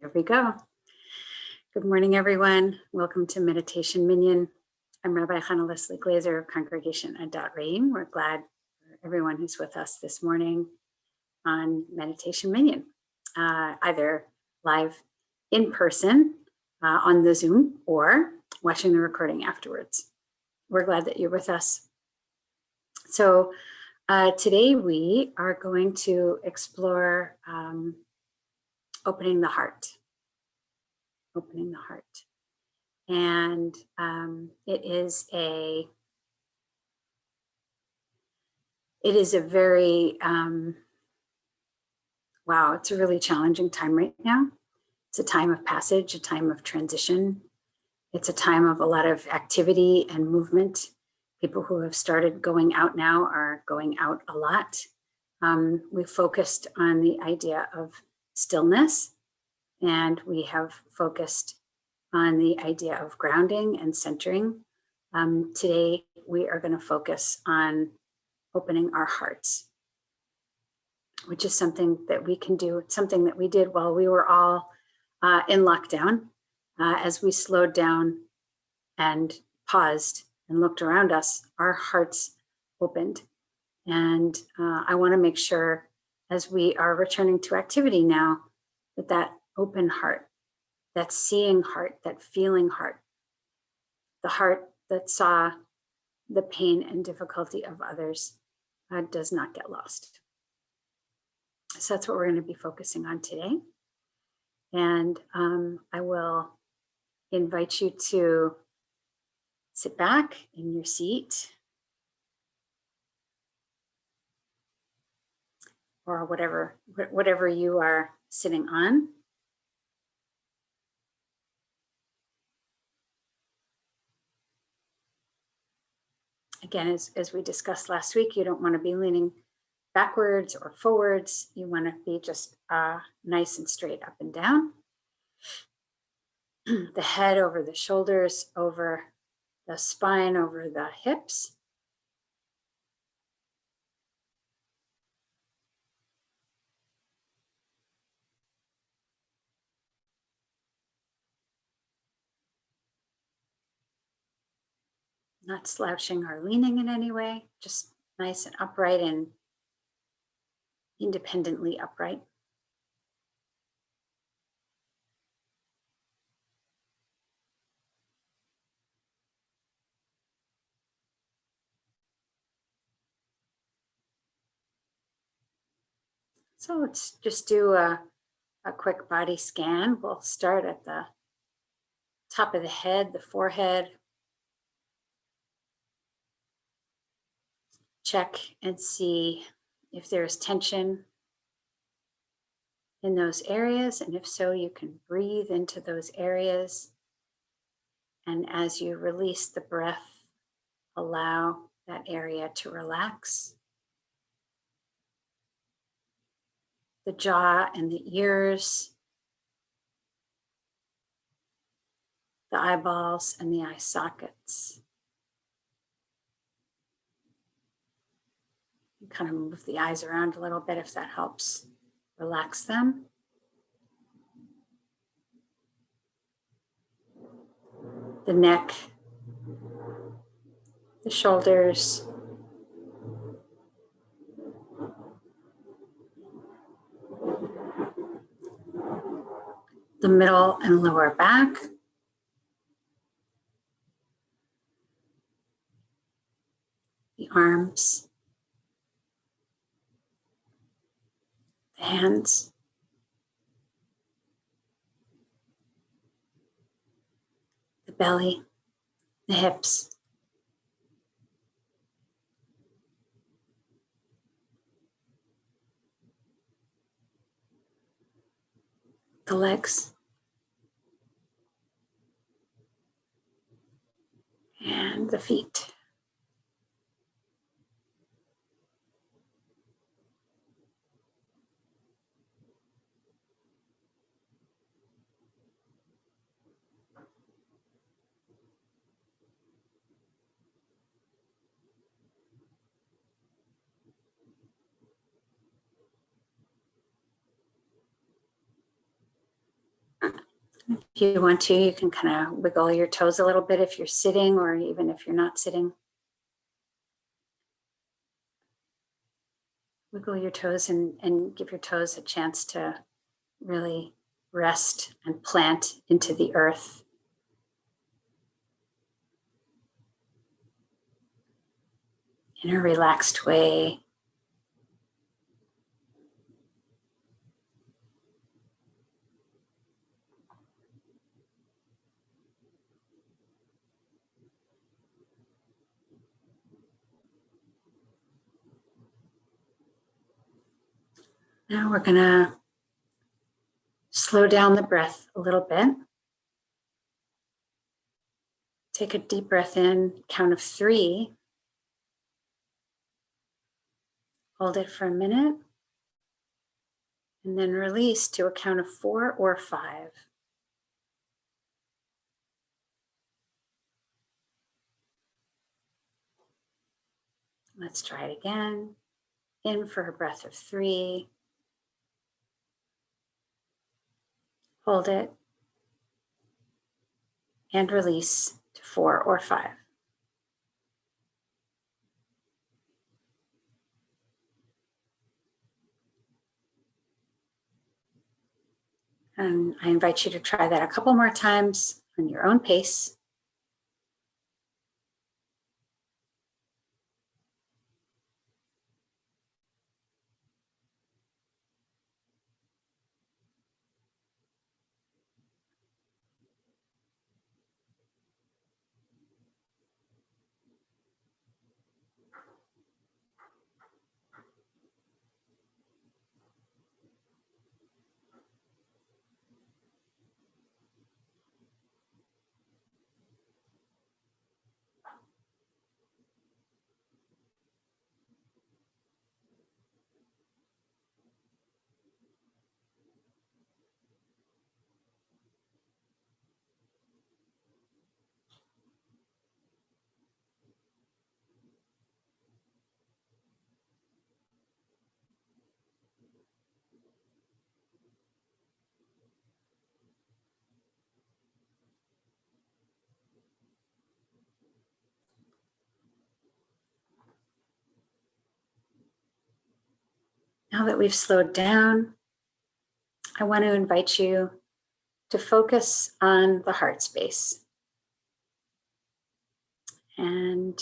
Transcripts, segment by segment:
Here we go. Good morning, everyone. Welcome to Meditation Minyan. I'm Rabbi Hannah Leslie Glazer of Congregation Adat Reim. We're glad for everyone who's with us this morning on Meditation Minyan, either live in person on the Zoom or watching the recording afterwards. We're glad that you're with us. So today we are going to explore opening the heart. Opening the heart. And it is a very, wow, it's a really challenging time right now. It's a time of passage, a time of transition. It's a time of a lot of activity and movement. People who have started going out now are going out a lot. We focused on the idea of stillness, and we have focused on the idea of grounding and centering. Today, we are going to focus on opening our hearts, which is something that we can do. It's something that we did while we were all in lockdown. As we slowed down and paused and looked around us, our hearts opened. And I want to make sure, as we are returning to activity now, that open heart, that seeing heart, that feeling heart, the heart that saw the pain and difficulty of others does not get lost. So that's what we're going to be focusing on today. And I will invite you to sit back in your seat or whatever you are sitting on. Again, as we discussed last week, you don't want to be leaning backwards or forwards. You want to be just nice and straight up and down. The head over the shoulders, over the spine, over the hips. Not slouching or leaning in any way, just nice and upright and independently upright. So let's just do a quick body scan. We'll start at the top of the head, the forehead. Check and see if there's tension in those areas, and if so, you can breathe into those areas. And as you release the breath, allow that area to relax. The jaw and the ears, the eyeballs and the eye sockets. You kind of move the eyes around a little bit if that helps relax them. The neck, the shoulders, the middle and lower back, the arms, the hands, the belly, the hips, the legs, and the feet. If you want to, you can kind of wiggle your toes a little bit if you're sitting or even if you're not sitting. Wiggle your toes and give your toes a chance to really rest and plant into the earth. In a relaxed way. Now we're going to slow down the breath a little bit. Take a deep breath in, count of 3. Hold it for a minute. And then release to a count of 4 or 5. Let's try it again. In for a breath of 3. Hold it. And release to 4 or 5. And I invite you to try that a couple more times on your own pace. Now that we've slowed down, I want to invite you to focus on the heart space. And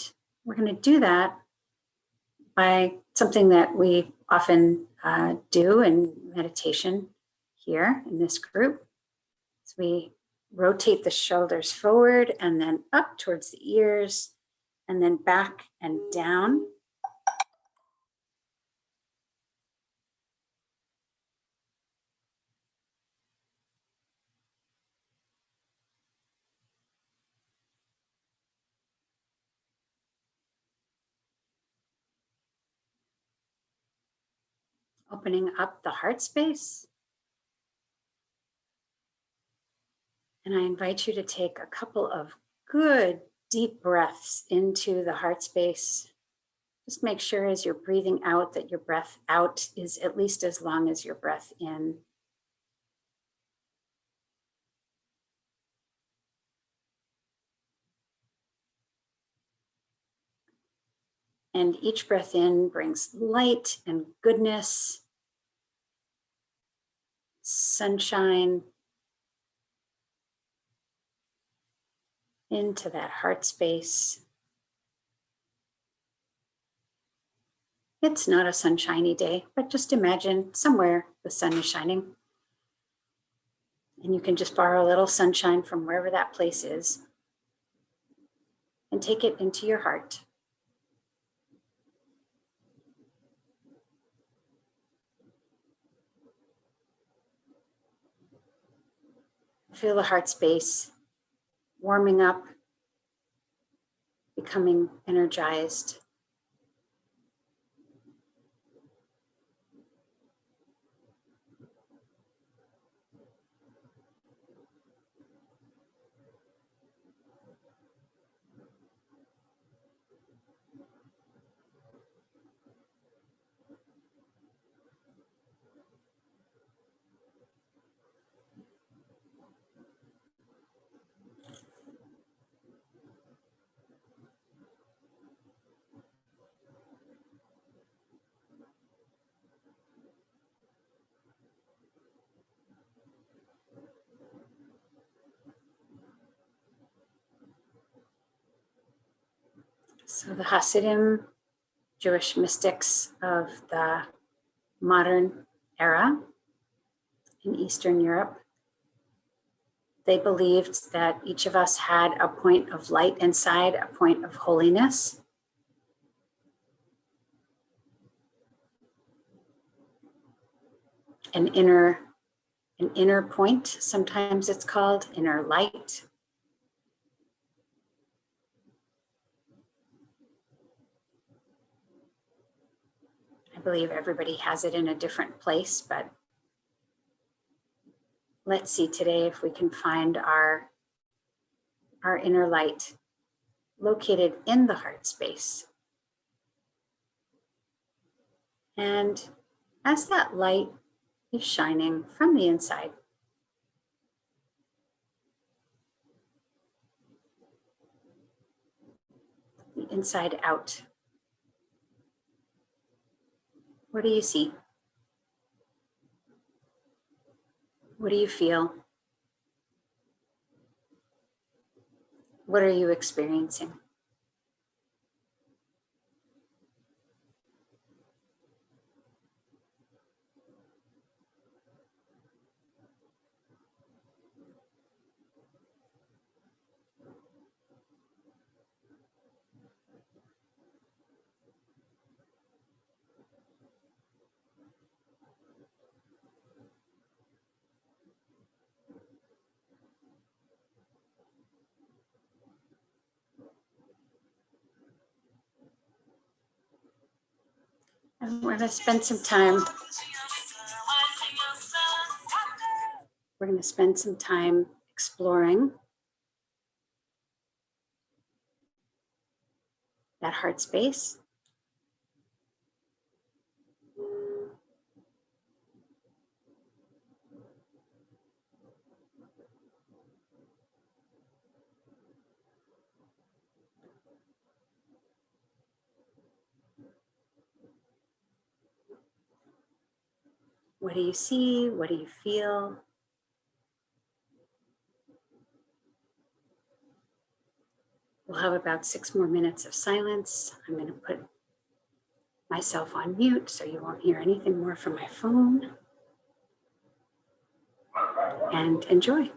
we're going to do that by something that we often do in meditation here in this group. So we rotate the shoulders forward and then up towards the ears and then back and down. Opening up the heart space. And I invite you to take a couple of good deep breaths into the heart space. Just make sure as you're breathing out that your breath out is at least as long as your breath in. And each breath in brings light and goodness, sunshine into that heart space. It's not a sunshiny day, but just imagine somewhere the sun is shining. And you can just borrow a little sunshine from wherever that place is and take it into your heart. Feel the heart space warming up, becoming energized. So the Hasidim, Jewish mystics of the modern era in Eastern Europe, they believed that each of us had a point of light inside, a point of holiness. An inner point, sometimes it's called inner light. I believe everybody has it in a different place, but let's see today if we can find our inner light located in the heart space. And as that light is shining from the inside, the inside out, what do you see? What do you feel? What are you experiencing? And we're going to spend some time. We're going to spend some time exploring that heart space. What do you see? What do you feel? We'll have about 6 more minutes of silence. I'm going to put myself on mute so you won't hear anything more from my phone. And enjoy.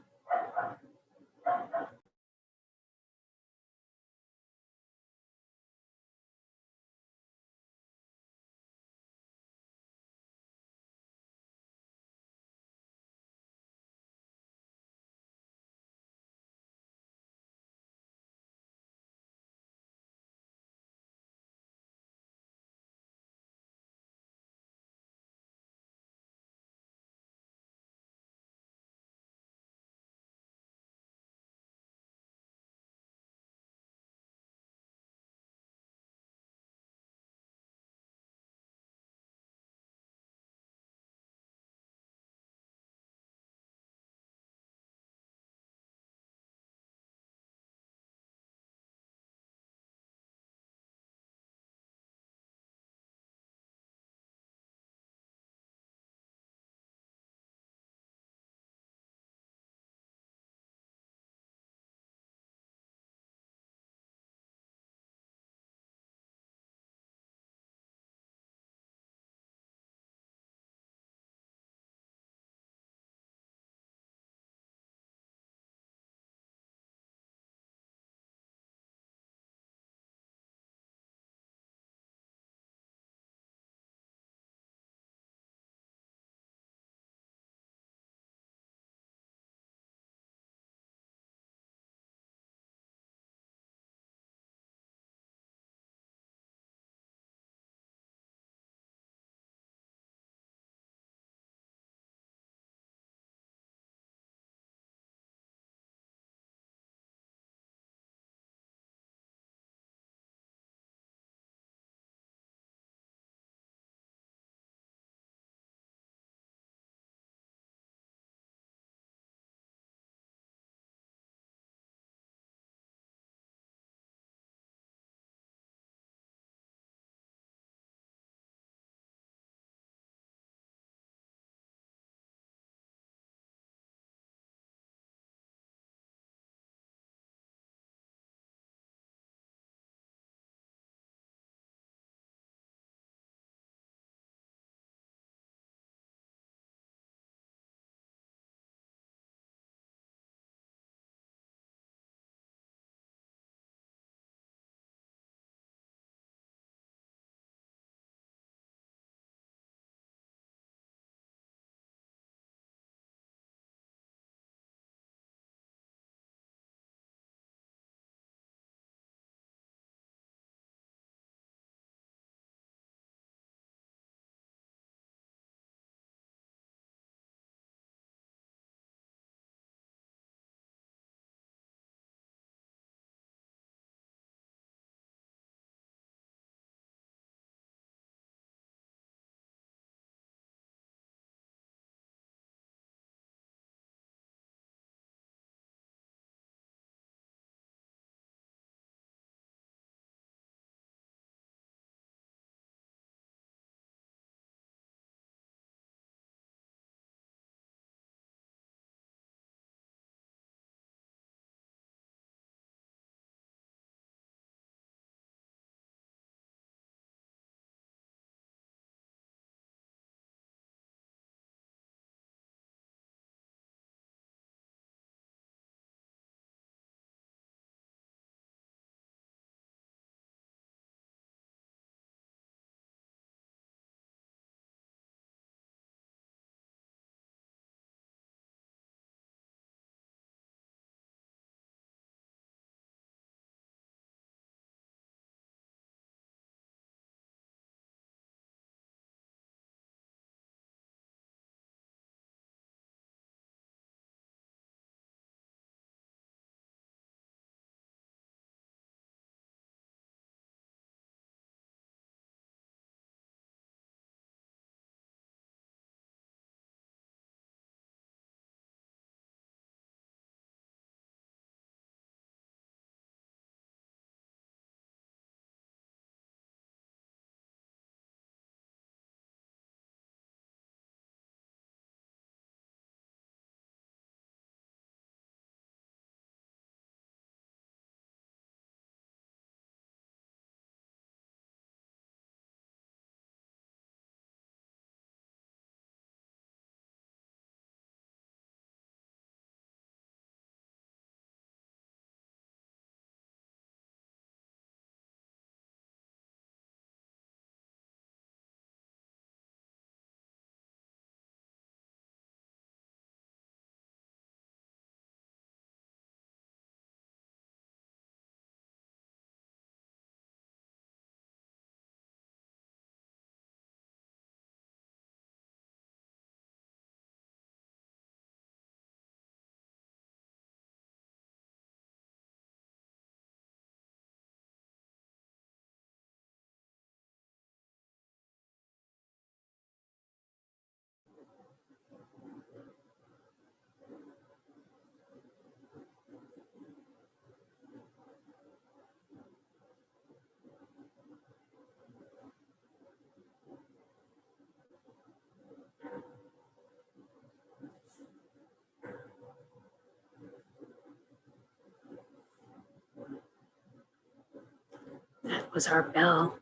was our bell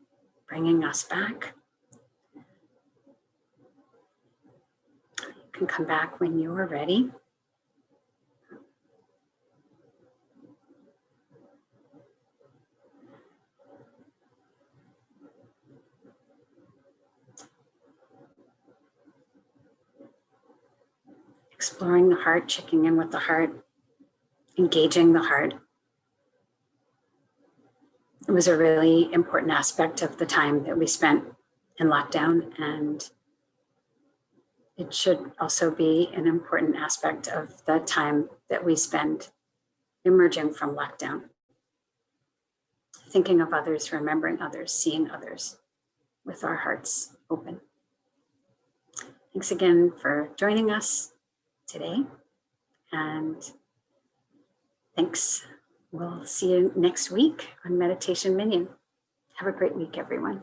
bringing us back. You can come back when you are ready. Exploring the heart, checking in with the heart, engaging the heart. It was a really important aspect of the time that we spent in lockdown, and it should also be an important aspect of the time that we spend emerging from lockdown. Thinking of others, remembering others, seeing others with our hearts open. Thanks again for joining us today, and thanks. We'll see you next week on Meditation Minyan. Have a great week, everyone.